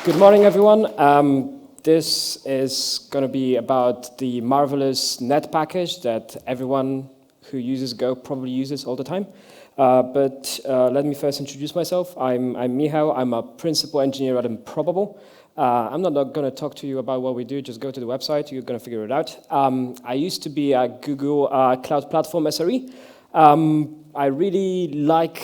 Good morning, everyone. This is going to be about the marvelous net package that everyone who uses Go probably uses all the time. But let me first introduce myself. I'm Michal. I'm a principal engineer at Improbable. I'm not going to talk to you about what we do. Just go to the website. You're going to figure it out. I used to be a Google Cloud Platform SRE. I really like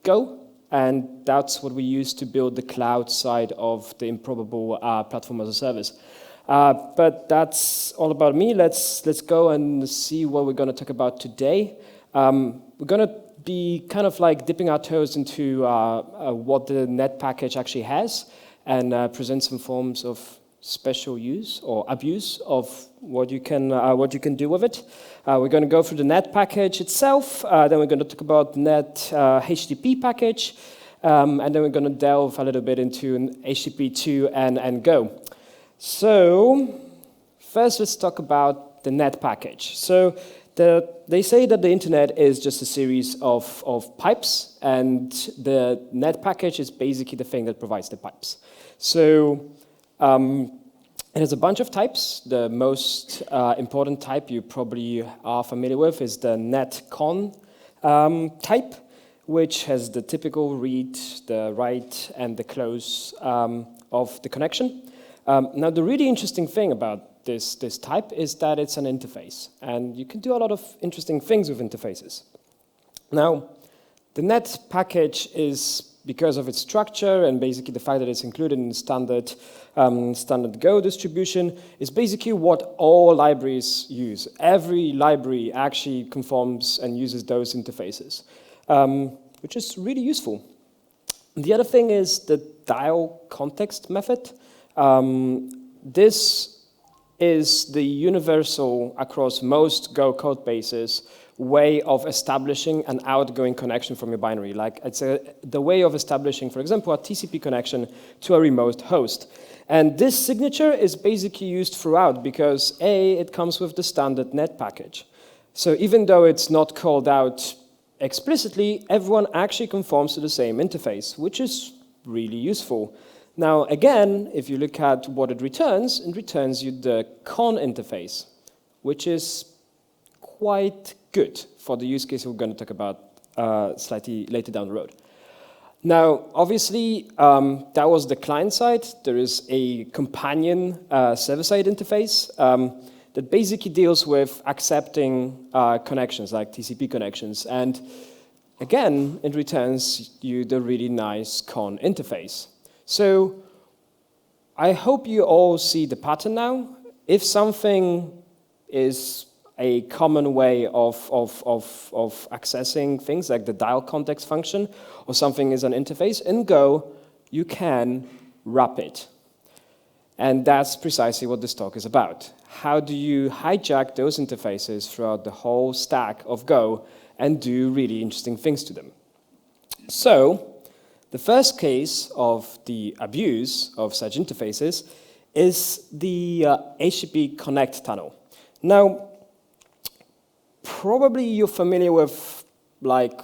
Go. And that's what we use to build the cloud side of the Improbable platform as a service. But that's all about me. Let's go and see what we're going to talk about today. We're going to be kind of like dipping our toes into what the net package actually has and present some forms of special use or abuse of what you can do with it. We're going to go through the net package itself, then we're going to talk about net HTTP package, and then we're going to delve a little bit into HTTP2 and Go. So first let's talk about the net package. So they say that the internet is just a series of pipes, and the net package is basically the thing that provides the pipes. So it has a bunch of types. The most important type you probably are familiar with is the netcon type, which has the typical read, the write, and the close of the connection. Now, the really interesting thing about this type is that it's an interface, and you can do a lot of interesting things with interfaces. Now, the net package is, because of its structure and basically the fact that it's included in standard Go distribution, is basically what all libraries use. Every library actually conforms and uses those interfaces, which is really useful. The other thing is the dial context method. This is the universal across most Go code bases way of establishing an outgoing connection from your binary. Like it's the way of establishing, for example, a TCP connection to a remote host. And this signature is basically used throughout because A, it comes with the standard net package. So even though it's not called out explicitly, everyone actually conforms to the same interface, which is really useful. Now, again, if you look at what it returns you the con interface, which is quite good for the use case we're going to talk about slightly later down the road. Now, obviously, that was the client side. There is a companion server-side interface that basically deals with accepting connections, like TCP connections. And again, it returns you the really nice con interface. So I hope you all see the pattern now. If something is a common way of accessing things like the dial context function, or something is an interface, in Go, you can wrap it. And that's precisely what this talk is about. How do you hijack those interfaces throughout the whole stack of Go and do really interesting things to them? So the first case of the abuse of such interfaces is the HTTP connect tunnel. Now, probably you're familiar with like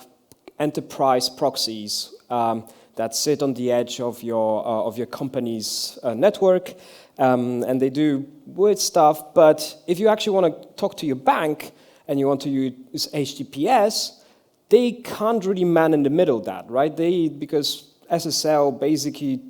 enterprise proxies that sit on the edge of your company's network, and they do weird stuff. But if you actually want to talk to your bank and you want to use HTTPS, they can't really man in the middle that, right? Because SSL basically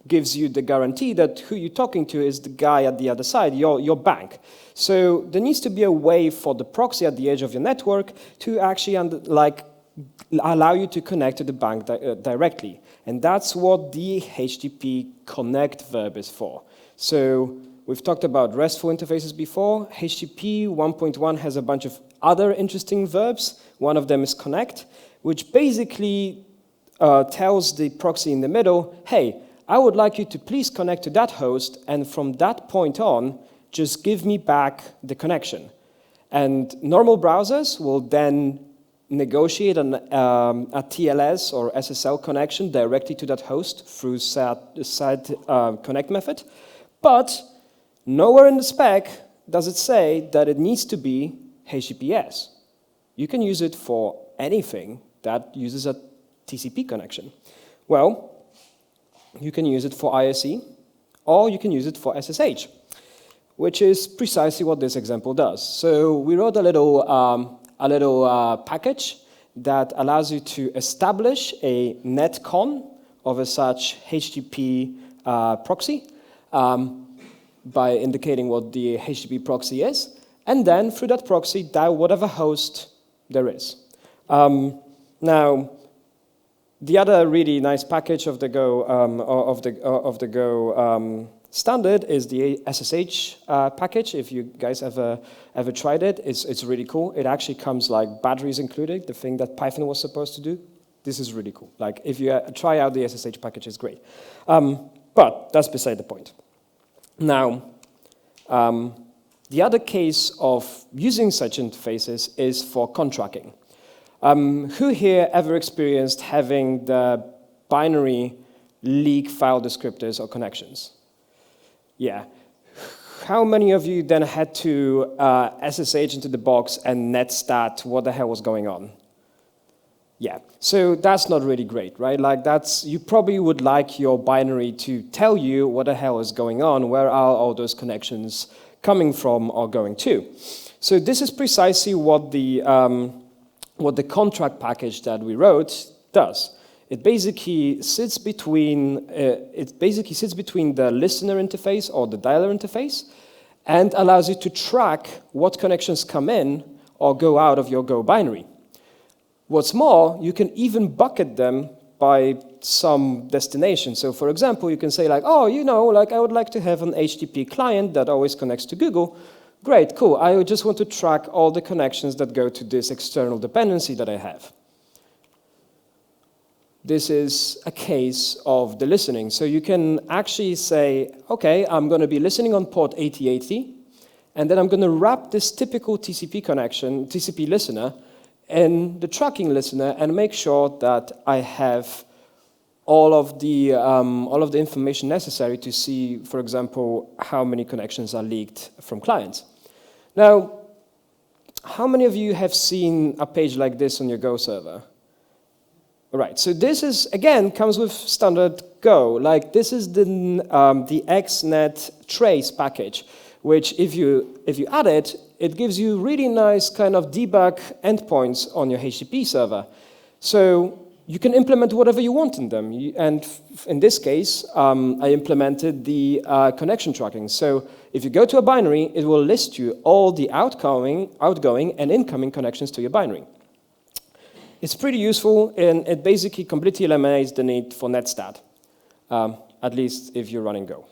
gives you the guarantee that who you're talking to is the guy at the other side, your bank. So there needs to be a way for the proxy at the edge of your network to actually allow you to connect to the bank directly. And that's what the HTTP connect verb is for. So we've talked about RESTful interfaces before. HTTP 1.1 has a bunch of other interesting verbs. One of them is connect, which basically tells the proxy in the middle, hey, I would like you to please connect to that host, and from that point on, just give me back the connection. And normal browsers will then negotiate a TLS or SSL connection directly to that host through side connect method. But nowhere in the spec does it say that it needs to be HTTPS. You can use it for anything that uses a TCP connection. Well, you can use it for ISE, or you can use it for SSH, which is precisely what this example does. So we wrote a little package that allows you to establish a netcon of a such HTTP proxy by indicating what the HTTP proxy is, and then through that proxy dial whatever host there is. Now, the other really nice package of the Go standard is the SSH package. If you guys ever tried it, it's really cool. It actually comes like batteries included, the thing that Python was supposed to do. This is really cool. Like if you try out the SSH package, it's great. But that's beside the point. Now, the other case of using such interfaces is for contracting. Who here ever experienced having the binary leak file descriptors or connections? Yeah. How many of you then had to SSH into the box and netstat what the hell was going on? Yeah, so that's not really great, right? Like you probably would like your binary to tell you what the hell is going on, where are all those connections coming from or going to. So this is precisely what the contract package that we wrote does. It basically sits between the listener interface or the dialer interface and allows you to track what connections come in or go out of your Go binary. What's more, you can even bucket them by some destination. So for example, you can say like, oh, I would like to have an HTTP client that always connects to Google. Great, cool. I just want to track all the connections that go to this external dependency that I have. This is a case of the listening. So you can actually say, okay, I'm going to be listening on port 8080, and then I'm going to wrap this typical TCP connection, TCP listener, in the tracking listener and make sure that I have all of the information necessary to see, for example, how many connections are leaked from clients. Now, how many of you have seen a page like this on your Go server? All right, so this is, again, comes with standard Go. Like this is the XNet trace package, which if you add it, it gives you really nice kind of debug endpoints on your HTTP server. So you can implement whatever you want in them. And in this case, I implemented the connection tracking. So if you go to a binary, it will list you all the outgoing and incoming connections to your binary. It's pretty useful, and it basically completely eliminates the need for netstat, at least if you're running Go.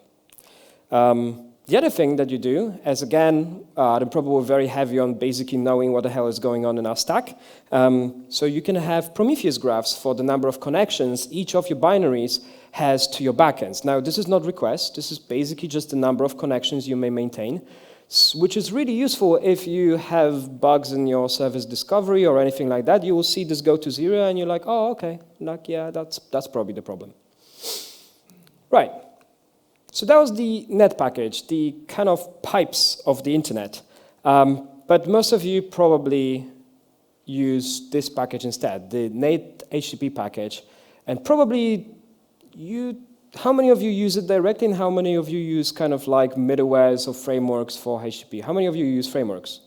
The other thing that you do, as again, I'm probably very heavy on basically knowing what the hell is going on in our stack. So you can have Prometheus graphs for the number of connections each of your binaries has to your backends. Now, this is not request. This is basically just the number of connections you may maintain, which is really useful if you have bugs in your service discovery or anything like that. You will see this go to 0, and you're like, oh, okay, like, yeah, that's probably the problem. Right. So that was the net package, the kind of pipes of the internet. But most of you probably use this package instead, the net HTTP package. And probably how many of you use it directly, and how many of you use kind of like middlewares or frameworks for HTTP? How many of you use frameworks?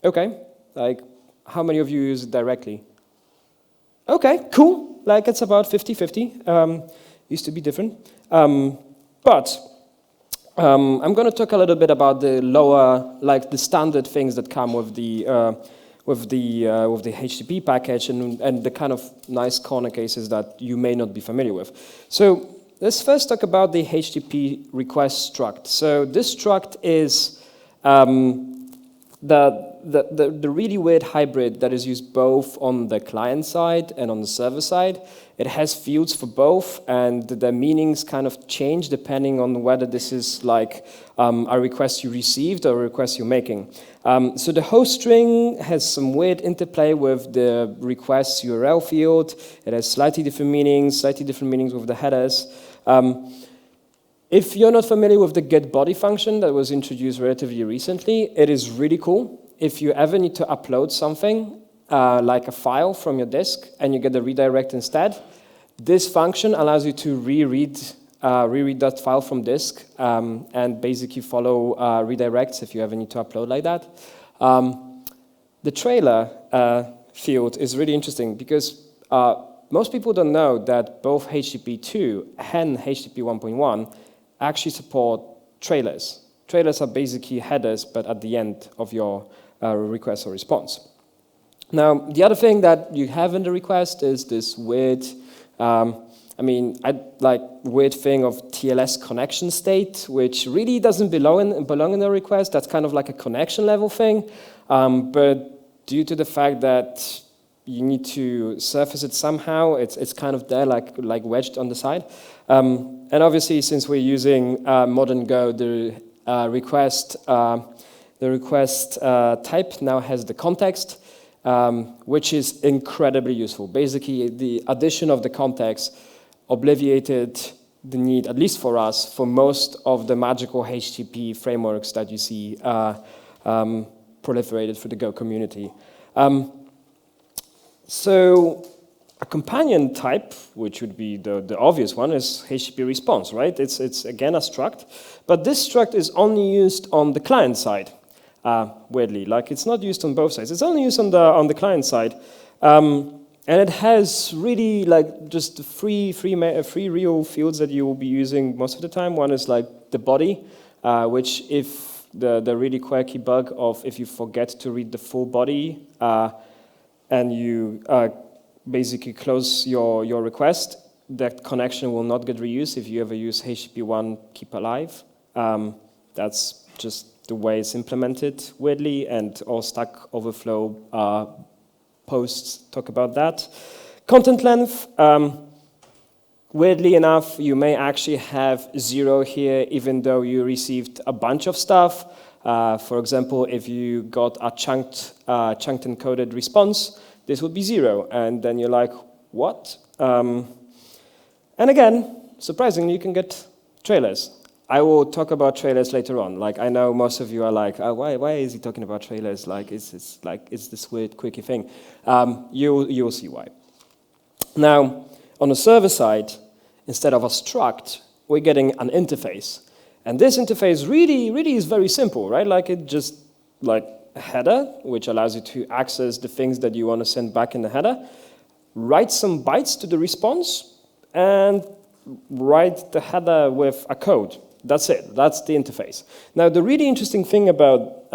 Okay, like how many of you use it directly? Okay, cool, like it's about 50-50. Used to be different. But I'm going to talk a little bit about the lower, like the standard things that come with the HTTP package and the kind of nice corner cases that you may not be familiar with. So let's first talk about the HTTP request struct. So this struct is the really weird hybrid that is used both on the client side and on the server side. It has fields for both, and the meanings kind of change depending on whether this is like a request you received or a request you're making. So the host string has some weird interplay with the request URL field. It has slightly different meanings with the headers. If you're not familiar with the getBody function that was introduced relatively recently, it is really cool. If you ever need to upload something, like a file from your disk, and you get a redirect instead, This function allows you to reread that file from disk and basically follow redirects if you ever need to upload like that. The trailer field is really interesting because most people don't know that both HTTP 2 and HTTP 1.1 actually support trailers. Trailers are basically headers, but at the end of your request or response. Now, the other thing that you have in the request is this weird, weird thing of TLS connection state, which really doesn't belong in the request. That's kind of like a connection level thing, but due to the fact that you need to surface it somehow, it's kind of there, like wedged on the side. And obviously, since we're using modern Go, the request type now has the context, which is incredibly useful. Basically, the addition of the context obviated the need, at least for us, for most of the magical HTTP frameworks that you see proliferated through the Go community. So a companion type, which would be the obvious one, is HTTP response, right? It's again a struct, but this struct is only used on the client side. Weirdly, like it's not used on both sides. It's only used on the client side, and it has really like just three real fields that you will be using most of the time. One is like the body, which if the really quirky bug of if you forget to read the full body and you basically close your request, that connection will not get reused if you ever use HTTP1 keep alive. That's just the way it's implemented weirdly, and all Stack Overflow posts talk about that. Content length, weirdly enough, you may actually have 0 here, even though you received a bunch of stuff. For example, if you got a chunked encoded response, this would be 0, and then you're like, what? And again, surprisingly, you can get trailers. I will talk about trailers later on. Like, I know most of you are like, oh, why is he talking about trailers? Like, it's this weird, quirky thing. You'll see why. Now, on the server side, instead of a struct, we're getting an interface. And this interface really is very simple, right? Like, it just, like, a header, which allows you to access the things that you want to send back in the header, write some bytes to the response, and write the header with a code. That's it. That's the interface. Now, the really interesting thing about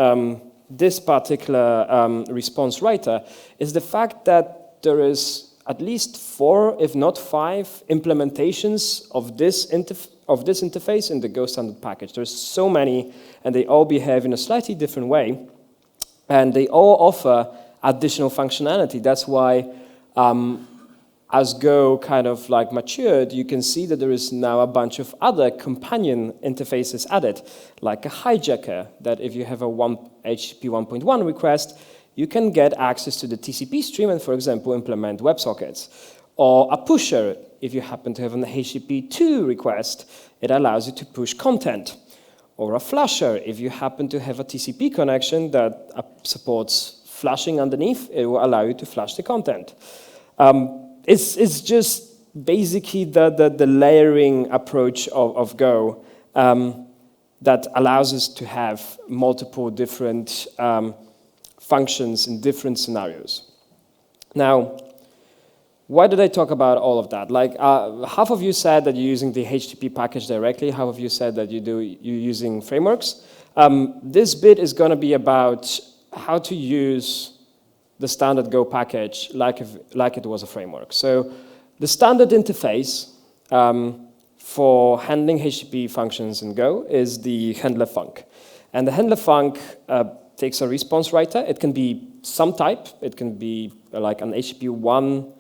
this particular response writer is the fact that there is at least 4, if not 5, implementations of this interface in the Go standard package. There's so many, and they all behave in a slightly different way, and they all offer additional functionality. That's why as Go kind of like matured, you can see that there is now a bunch of other companion interfaces added, like a hijacker, that if you have a HTTP 1.1 request, you can get access to the TCP stream and, for example, implement WebSockets. Or a pusher, if you happen to have an HTTP 2 request, it allows you to push content. Or a flusher, if you happen to have a TCP connection that supports flashing underneath, it will allow you to flash the content. It's just basically the layering approach of Go that allows us to have multiple different functions in different scenarios. Now, why did I talk about all of that? Like, half of you said that you're using the HTTP package directly. Half of you said that you're using frameworks. This bit is going to be about how to use the standard Go package like it was a framework. So the standard interface for handling HTTP functions in Go is the handler func. And the handler func takes a response writer. It can be some type. It can be like an HTTP 1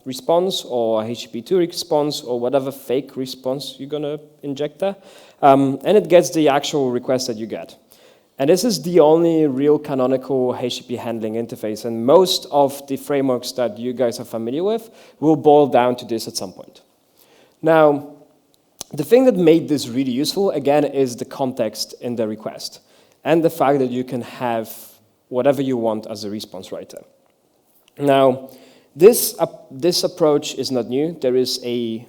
response or a HTTP 2 response or whatever fake response you're going to inject there. And it gets the actual request that you get. And this is the only real canonical HTTP handling interface, and most of the frameworks that you guys are familiar with will boil down to this at some point. Now, the thing that made this really useful, again, is the context in the request, and the fact that you can have whatever you want as a response writer. Now, This approach is not new. There is a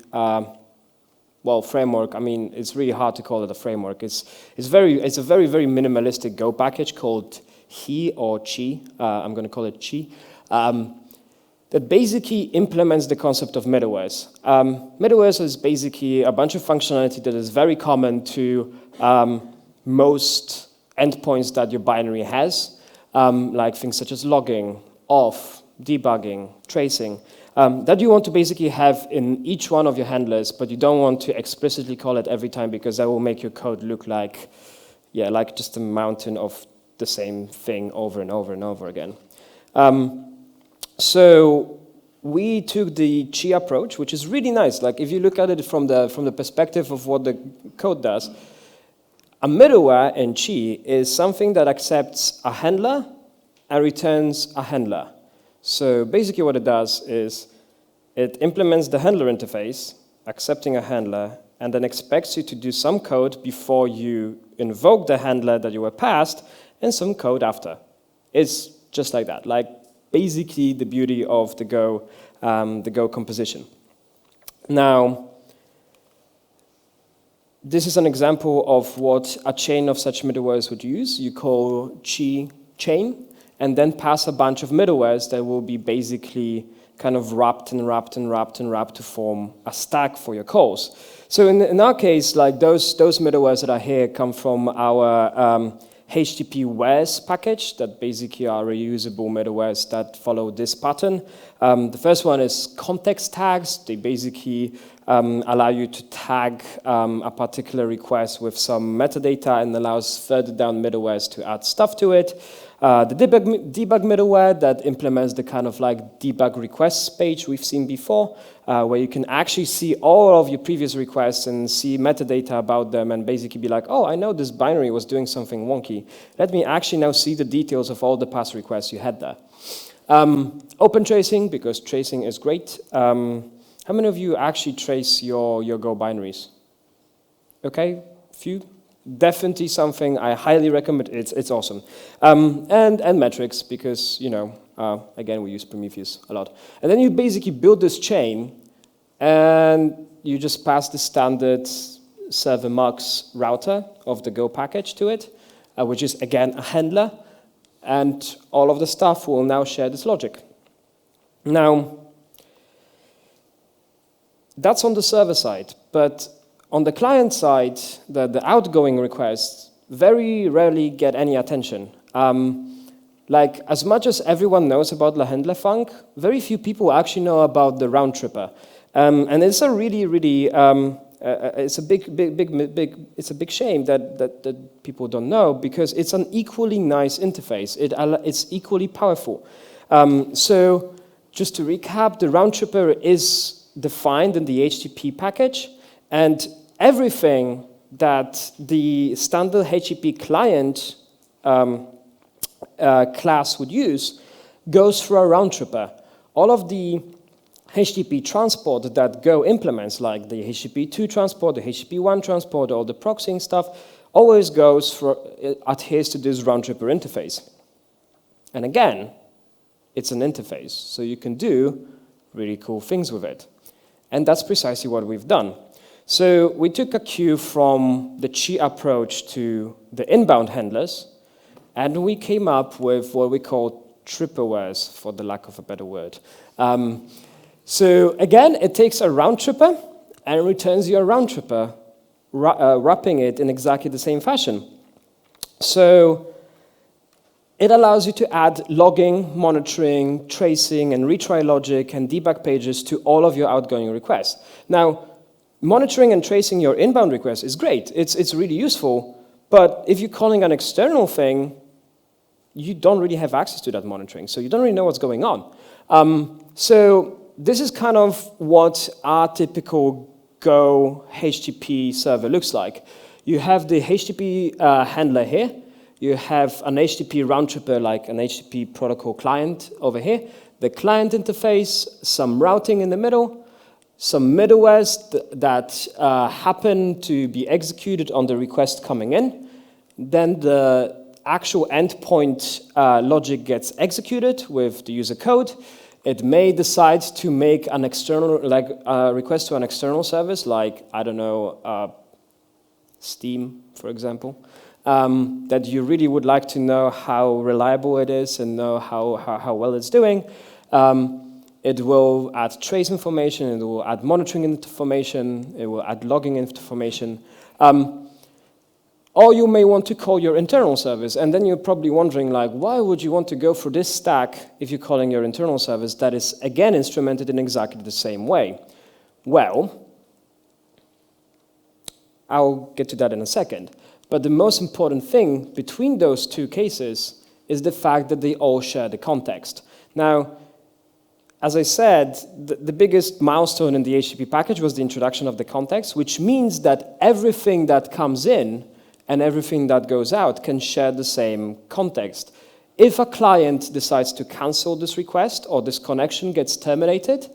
framework. I mean, it's really hard to call it a framework. It's a very minimalistic Go package called He or Chi. I'm going to call it Chi. That basically implements the concept of middlewares. Middlewares is basically a bunch of functionality that is very common to most endpoints that your binary has, like things such as logging, auth, debugging, tracing, that you want to basically have in each one of your handlers, but you don't want to explicitly call it every time because that will make your code look like just a mountain of the same thing over and over and over again. So we took the Chi approach, which is really nice. Like if you look at it from the perspective of what the code does, a middleware in Chi is something that accepts a handler and returns a handler. So basically what it does is it implements the handler interface, accepting a handler, and then expects you to do some code before you invoke the handler that you were passed, and some code after. It's just like that, like basically the beauty of the Go composition. Now, this is an example of what a chain of such middlewares would use. You call Chi chain, and then pass a bunch of middlewares that will be basically kind of wrapped and wrapped and wrapped and wrapped to form a stack for your calls. So in our case, like those middlewares that are here come from our HTTP Wares package that basically are reusable middlewares that follow this pattern. The first one is context tags. They basically allow you to tag a particular request with some metadata and allows further down middlewares to add stuff to it. The debug middleware that implements the kind of like debug requests page we've seen before, where you can actually see all of your previous requests and see metadata about them and basically be like, oh, I know this binary was doing something wonky. Let me actually now see the details of all the past requests you had there. Open tracing, because tracing is great. How many of you actually trace your Go binaries? Okay, few. Definitely something I highly recommend. It's awesome. And metrics, because, again, we use Prometheus a lot. And then you basically build this chain, and you just pass the standard server mux router of the Go package to it, which is, again, a handler. And all of the stuff will now share this logic. Now, that's on the server side, but on the client side, the outgoing requests very rarely get any attention. Like, as much as everyone knows about the handler func, very few people actually know about the round tripper. And it's a really, it's a big shame that people don't know, because it's an equally nice interface. It's equally powerful. So just to recap, the round tripper is defined in the HTTP package, and everything that the standard HTTP client class would use goes through a round tripper. All of the HTTP transport that Go implements, like the HTTP2 transport, the HTTP1 transport, all the proxying stuff, always adheres to this round tripper interface. And again, it's an interface, so you can do really cool things with it. And that's precisely what we've done. So we took a cue from the Chi approach to the inbound handlers, and we came up with what we call tripperwares, for the lack of a better word. So again, it takes a round tripper and returns you a round tripper, wrapping it in exactly the same fashion. So it allows you to add logging, monitoring, tracing, and retry logic and debug pages to all of your outgoing requests. Now, monitoring and tracing your inbound requests is great. It's really useful. But if you're calling an external thing, you don't really have access to that monitoring. So you don't really know what's going on. So this is kind of what our typical Go HTTP server looks like. You have the HTTP handler here. You have an HTTP round tripper, like an HTTP protocol client over here. The client interface, some routing in the middle, some middlewares that happen to be executed on the request coming in. Then the actual endpoint logic gets executed with the user code. It may decide to make an external, like a request to an external service, like, I don't know, Steam, for example, that you really would like to know how reliable it is and know how well it's doing. It will add trace information, it will add monitoring information, it will add logging information. Or you may want to call your internal service, and then you're probably wondering, like, why would you want to go through this stack if you're calling your internal service that is, again, instrumented in exactly the same way? Well, I'll get to that in a second. But the most important thing between those two cases is the fact that they all share the context. Now, as I said, the biggest milestone in the HTTP package was the introduction of the context, which means that everything that comes in and everything that goes out can share the same context. If a client decides to cancel this request or this connection gets terminated,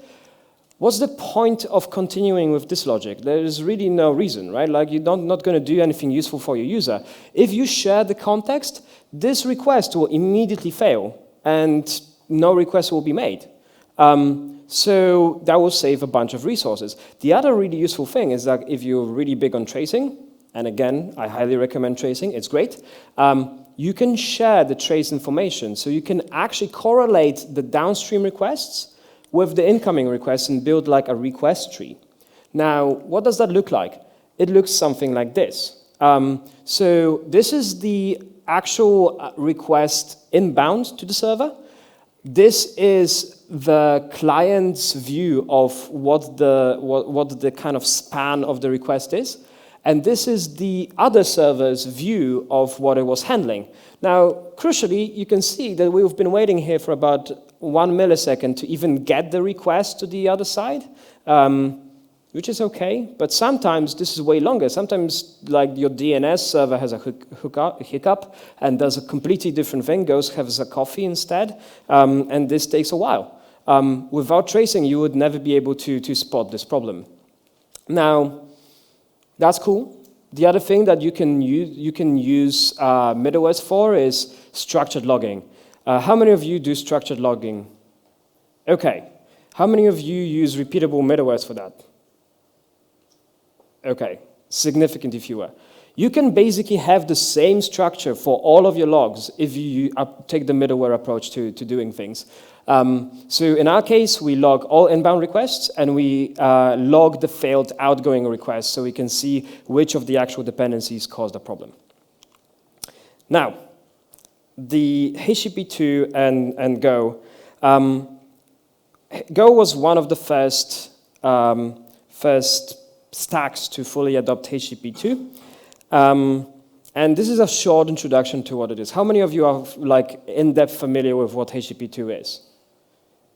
what's the point of continuing with this logic? There is really no reason, right? Like, you're not going to do anything useful for your user. If you share the context, this request will immediately fail, and no request will be made. So that will save a bunch of resources. The other really useful thing is that if you're really big on tracing, and again, I highly recommend tracing, it's great, you can share the trace information. So you can actually correlate the downstream requests with the incoming requests and build like a request tree. Now, what does that look like? It looks something like this. So this is the actual request inbound to the server. This is the client's view of what the kind of span of the request is. And this is the other server's view of what it was handling. Now, crucially, you can see that we've been waiting here for about 1 millisecond to even get the request to the other side, which is okay. But sometimes this is way longer. Sometimes, like, your DNS server has a hiccup and does a completely different thing, goes has a coffee instead, and this takes a while. Without tracing, you would never be able to spot this problem. Now, that's cool. The other thing that you can use middlewares for is structured logging. How many of you do structured logging? Okay. How many of you use repeatable middlewares for that? Okay. Significantly fewer. You can basically have the same structure for all of your logs if you take the middleware approach to doing things. So in our case, we log all inbound requests, and we log the failed outgoing requests so we can see which of the actual dependencies caused a problem. Now, the HTTP2 and Go. Go was one of the first stacks to fully adopt HTTP2. And this is a short introduction to what it is. How many of you are like in-depth familiar with what HTTP2 is?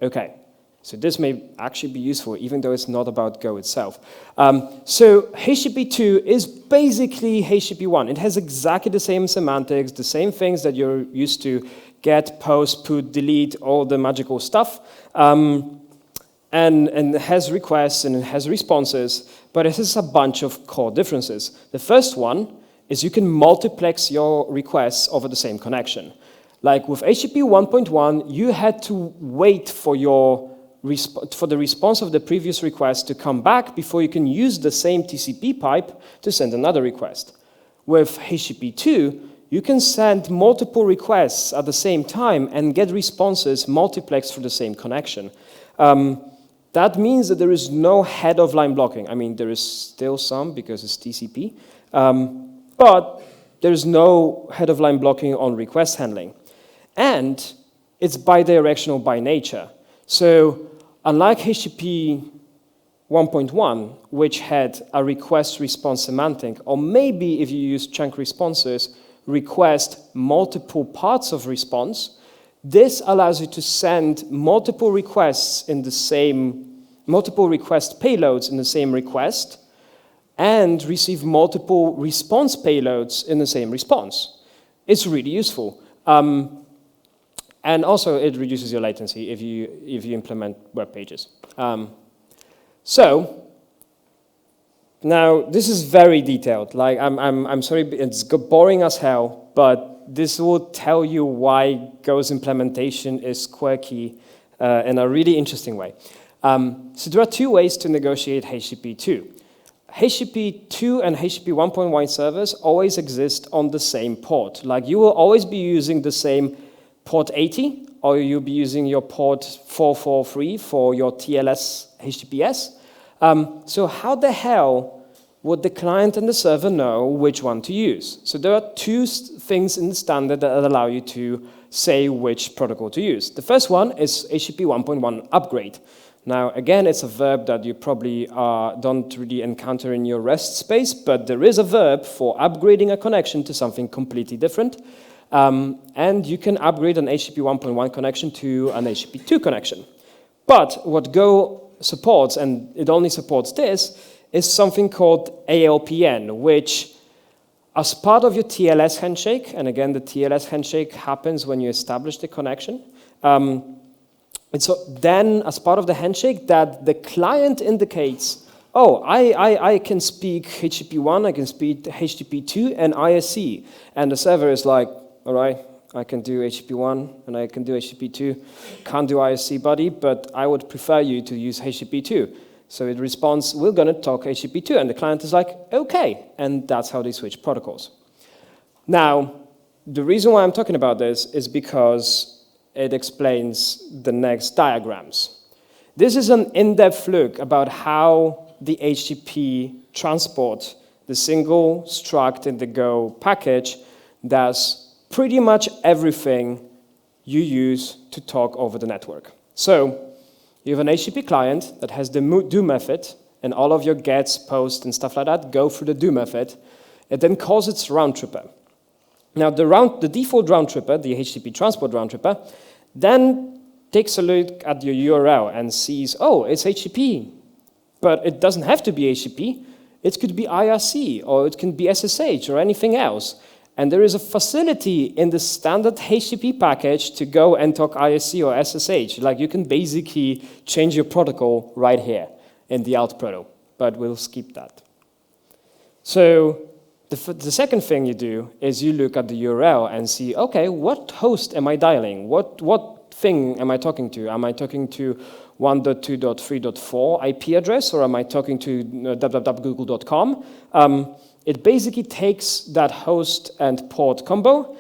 Okay, so this may actually be useful, even though it's not about Go itself. So HTTP2 is basically HTTP1. It has exactly the same semantics, the same things that you're used to: get, post, put, delete, all the magical stuff. And it has requests and it has responses, but it has a bunch of core differences. The first one is you can multiplex your requests over the same connection. Like with HTTP 1.1, you had to wait for the response of the previous request to come back before you can use the same TCP pipe to send another request. With HTTP 2, you can send multiple requests at the same time and get responses multiplexed for the same connection. That means that there is no head-of-line blocking. I mean, there is still some because it's TCP, but there's no head-of-line blocking on request handling. And it's bidirectional by nature. So unlike HTTP 1.1, which had a request-response semantic, or maybe if you use chunk responses, request multiple parts of response, this allows you to send multiple requests in the same, multiple request payloads in the same request, and receive multiple response payloads in the same response. It's really useful. And also, it reduces your latency if you implement web pages. So now this is very detailed. Like I'm sorry, it's boring as hell, but this will tell you why Go's implementation is quirky in a really interesting way. So there are two ways to negotiate HTTP 2. HTTP 2 and HTTP 1.1 servers always exist on the same port. Like you will always be using the same port 80, or you'll be using your port 443 for your TLS HTTPS. So how the hell would the client and the server know which one to use? So there are two things in the standard that allow you to say which protocol to use. The first one is HTTP 1.1 upgrade. Now, again, it's a verb that you probably don't really encounter in your REST space, but there is a verb for upgrading a connection to something completely different. And you can upgrade an HTTP 1.1 connection to an HTTP 2 connection. But what Go supports, and it only supports this, is something called ALPN, which as part of your TLS handshake, and again, the TLS handshake happens when you establish the connection, and so then, as part of the handshake, that the client indicates, oh, I can speak HTTP 1, I can speak HTTP 2, and ISC. And the server is like, all right, I can do HTTP 1, and I can do HTTP 2. Can't do ISC, buddy, but I would prefer you to use HTTP 2. So it responds, we're going to talk HTTP 2. And the client is like, OK. And that's how they switch protocols. Now, the reason why I'm talking about this is because it explains the next diagrams. This is an in-depth look about how the HTTP transport, the single struct in the Go package, does pretty much everything you use to talk over the network. So you have an HTTP client that has the do method, and all of your gets, posts, and stuff like that go through the do method. It then calls its round tripper. Now, the default round tripper, the HTTP transport round tripper, then takes a look at your URL and sees, oh, it's HTTP. But it doesn't have to be HTTP. It could be IRC, or it can be SSH, or anything else. And there is a facility in the standard HTTP package to go and talk IRC or SSH. Like, you can basically change your protocol right here in the alt proto. But we'll skip that. So the second thing you do is you look at the URL and see, OK, what host am I dialing? What thing am I talking to? Am I talking to 1.2.3.4 IP address, or am I talking to www.google.com? It basically takes that host and port combo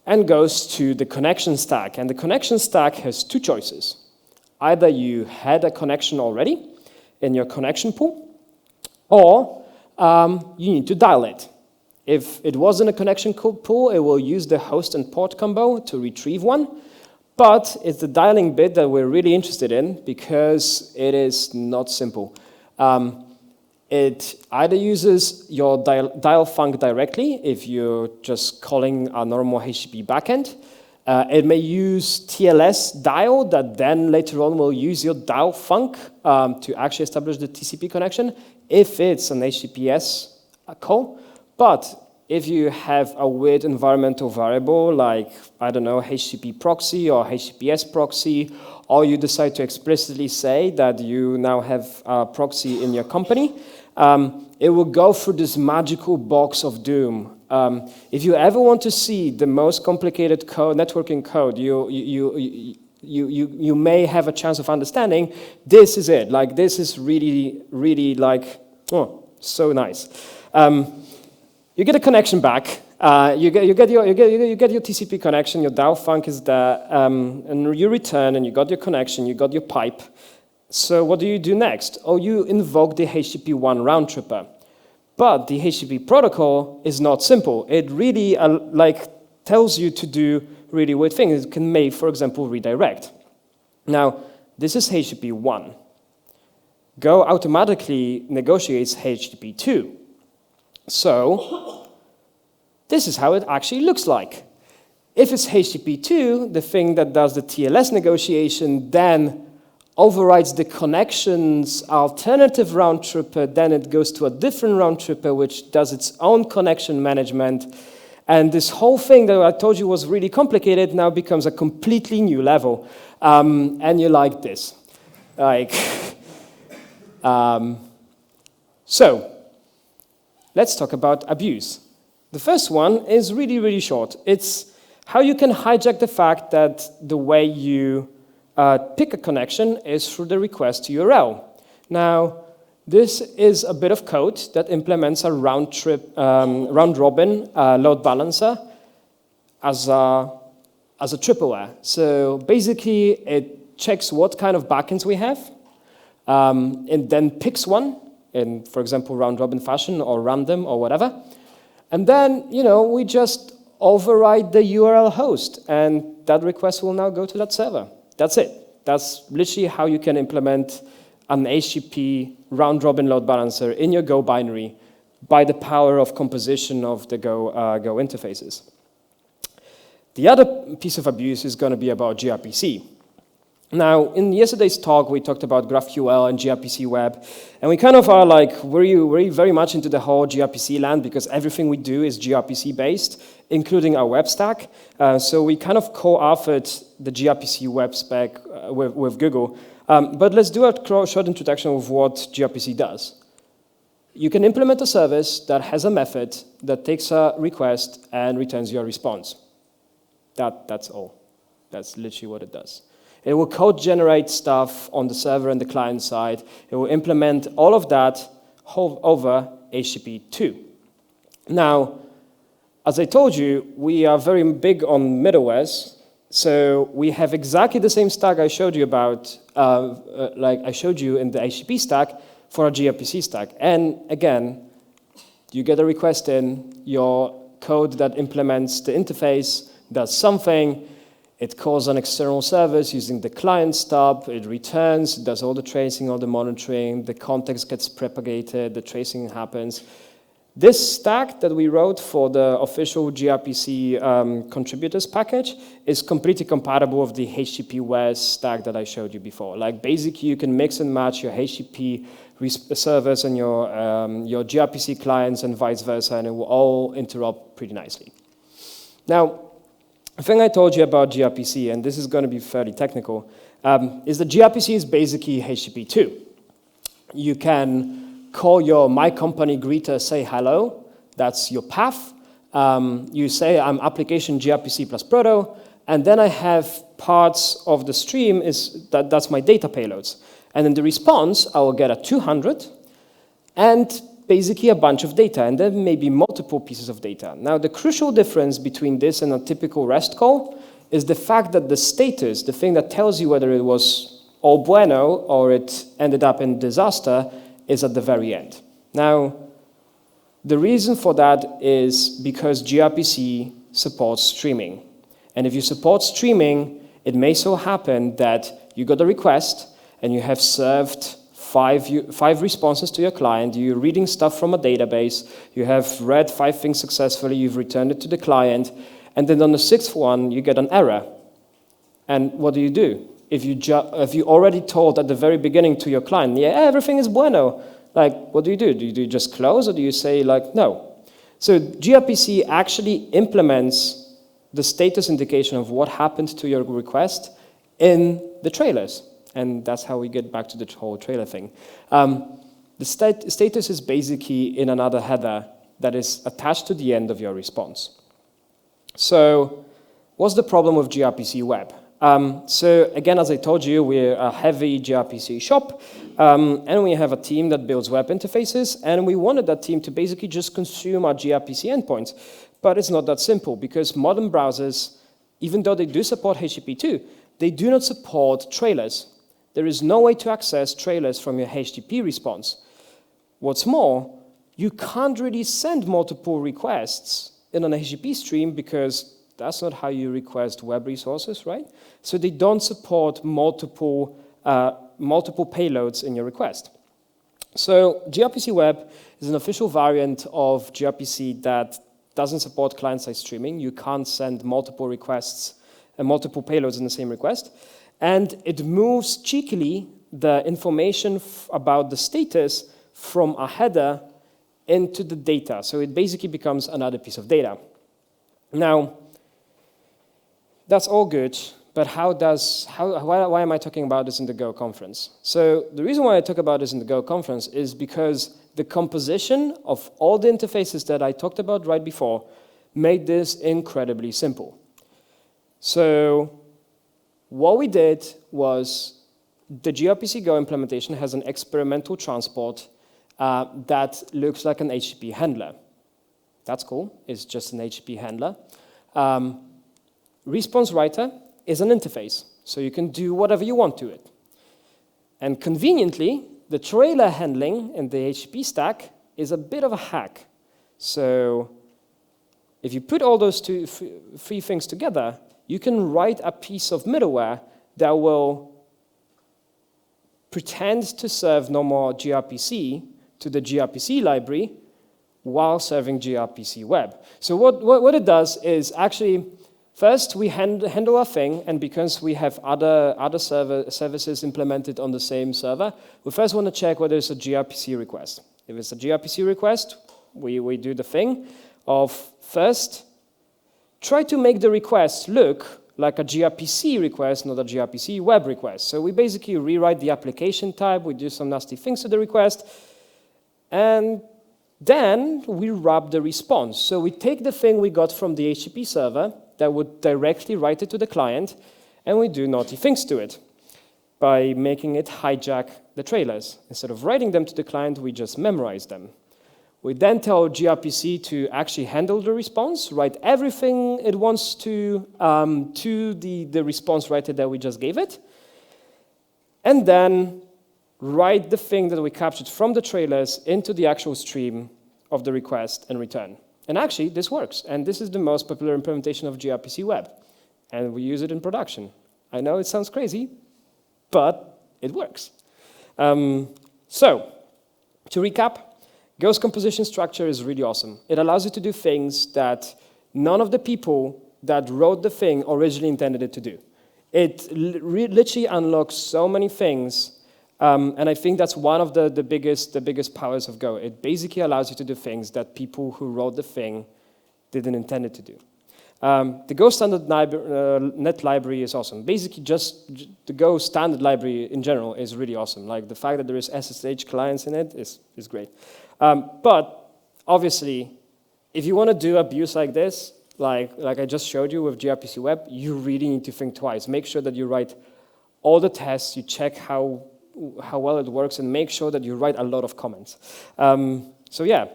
and goes to the connection stack. And the connection stack has two choices. Either you had a connection already in your connection pool, or you need to dial it. If it wasn't a connection pool, it will use the host and port combo to retrieve one. But it's the dialing bit that we're really interested in, because it is not simple. It either uses your dial func directly, if you're just calling a normal HTTP backend. It may use TLS dial, that then later on will use your dial func to actually establish the TCP connection, if it's an HTTPS call. But if you have a weird environmental variable, like, I don't know, HTTP proxy or HTTPS proxy, or you decide to explicitly say that you now have a proxy in your company, it will go through this magical box of doom. If you ever want to see the most complicated code, networking code you may have a chance of understanding, this is it. Like, this is really, really like, oh, so nice. You get a connection back. You get your TCP connection. Your dial func is there, and you return, and you got your connection. You got your pipe. So what do you do next? Oh, you invoke the HTTP 1 round tripper. But the HTTP protocol is not simple. It really tells you to do really weird things. It can make, for example, redirect. Now, this is HTTP 1. Go automatically negotiates HTTP 2. So this is how it actually looks like. If it's HTTP 2, the thing that does the TLS negotiation then overrides the connection's alternative round tripper, then it goes to a different round tripper which does its own connection management. And this whole thing that I told you was really complicated now becomes a completely new level. And you like this. So let's talk about abuse. The first one is really, really short. It's how you can hijack the fact that the way you pick a connection is through the request URL. Now, this is a bit of code that implements a round-robin load balancer as a tripleware. So basically, it checks what kind of backends we have, and then picks one in, for example, round-robin fashion or random or whatever. And then, we just override the URL host, and that request will now go to that server. That's it. That's literally how you can implement an HTTP round-robin load balancer in your Go binary by the power of composition of the Go interfaces. The other piece of abuse is going to be about gRPC. Now, in yesterday's talk, we talked about GraphQL and gRPC Web, and we kind of are like, we're very much into the whole gRPC land because everything we do is gRPC-based, including our web stack. So we kind of co-authored the gRPC Web spec with Google. But let's do a short introduction of what gRPC does. You can implement a service that has a method that takes a request and returns your response. That's all. That's literally what it does. It will code generate stuff on the server and the client side. It will implement all of that over HTTP 2. Now, as I told you, we are very big on middlewares. So we have exactly the same stack I showed you about, like I showed you in the HTTP stack for a gRPC stack. And again, you get a request in, your code that implements the interface does something. It calls an external service using the client stub. It returns, it does all the tracing, all the monitoring. The context gets propagated. The tracing happens. This stack that we wrote for the official gRPC contributors package is completely compatible with the HTTP Web stack that I showed you before. Like basically, you can mix and match your HTTP servers and your gRPC clients and vice versa, and it will all interop pretty nicely. Now, the thing I told you about gRPC, and this is going to be fairly technical, is that gRPC is basically HTTP 2. You can call your my company greeter, say hello. That's your path. You say I'm application gRPC plus proto, and then I have parts of the stream that's my data payloads. And in the response, I will get a 200 and basically a bunch of data, and then maybe multiple pieces of data. Now, the crucial difference between this and a typical REST call is the fact that the status, the thing that tells you whether it was all bueno or it ended up in disaster, is at the very end. Now, the reason for that is because gRPC supports streaming. And if you support streaming, it may so happen that you got a request and you have served five responses to your client, you're reading stuff from a database, you have read 5 things successfully, you've returned it to the client, and then on the 6th one, you get an error. And what do? If you already told at the very beginning to your client, yeah, everything is bueno, like, what do? Do you just close, or do you say, like, no? So gRPC actually implements the status indication of what happened to your request in the trailers. And that's how we get back to the whole trailer thing. The status is basically in another header that is attached to the end of your response. So what's the problem with gRPC Web? So again, as I told you, we're a heavy gRPC shop, and we have a team that builds web interfaces, and we wanted that team to basically just consume our gRPC endpoints. But it's not that simple, because modern browsers, even though they do support HTTP 2, they do not support trailers. There is no way to access trailers from your HTTP response. What's more, you can't really send multiple requests in an HTTP stream because that's not how you request web resources, right? So they don't support multiple payloads in your request. So gRPC Web is an official variant of gRPC that doesn't support client-side streaming. You can't send multiple requests and multiple payloads in the same request. And it moves cheekily the information about the status from a header into the data. So it basically becomes another piece of data. Now, that's all good, but why am I talking about this in the Go conference? So the reason why I talk about this in the Go conference is because the composition of all the interfaces that I talked about right before made this incredibly simple. So what we did was the gRPC Go implementation has an experimental transport that looks like an HTTP handler. That's cool. It's just an HTTP handler. Response writer is an interface, so you can do whatever you want to it. And conveniently, the trailer handling in the HTTP stack is a bit of a hack. So if you put all those three things together, you can write a piece of middleware that will pretend to serve normal gRPC to the gRPC library while serving gRPC Web. So what it does is actually, first we handle our thing, and because we have other services implemented on the same server, we first want to check whether it's a gRPC request. If it's a gRPC request, we do the thing of first try to make the request look like a gRPC request, not a gRPC web request. So we basically rewrite the application type, we do some nasty things to the request, and then we wrap the response. So we take the thing we got from the HTTP server that would directly write it to the client, and we do naughty things to it by making it hijack the trailers. Instead of writing them to the client, we just memorize them. We then tell gRPC to actually handle the response, write everything it wants to the response writer that we just gave it, and then write the thing that we captured from the trailers into the actual stream of the request and return. And actually, this works. And this is the most popular implementation of gRPC Web. And we use it in production. I know it sounds crazy, but it works. So, to recap, Go's composition structure is really awesome. It allows you to do things that none of the people that wrote the thing originally intended it to do. It literally unlocks so many things, and I think that's one of the biggest powers of Go. It basically allows you to do things that people who wrote the thing didn't intend it to do. The Go standard net library is awesome. Basically, just the Go standard library in general is really awesome. Like the fact that there is SSH clients in it is great. But obviously, if you want to do abuse like this, like I just showed you with gRPC Web, you really need to think twice. Make sure that you write all the tests, you check how well it works, and make sure that you write a lot of comments. So yeah.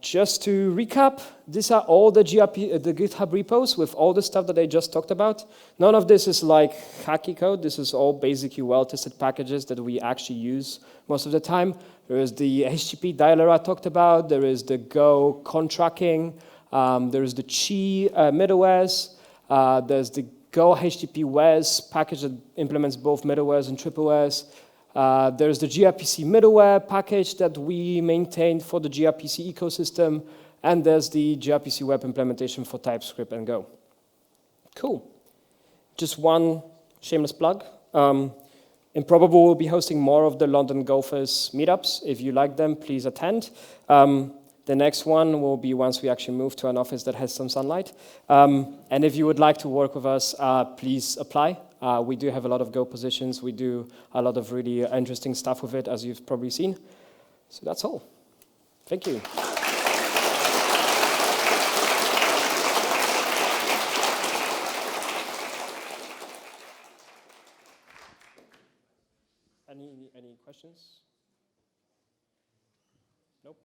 Just to recap, these are all the GitHub repos with all the stuff that I just talked about. None of this is like hacky code. This is all basically well-tested packages that we actually use most of the time. There is the HTTP dialer I talked about. There is the Go contracting. There is the Chi middlewares. There's the Go HTTP WES package that implements both middlewares and triplewares. There's the gRPC middleware package that we maintained for the gRPC ecosystem, and there's the gRPC Web implementation for TypeScript and Go. Cool. Just one shameless plug. Improbable will be hosting more of the London Gophers meetups. If you like them, please attend. The next one will be once we actually move to an office that has some sunlight. And if you would like to work with us, please apply. We do have a lot of Go positions. We do a lot of really interesting stuff with it, as you've probably seen. So that's all. Thank you.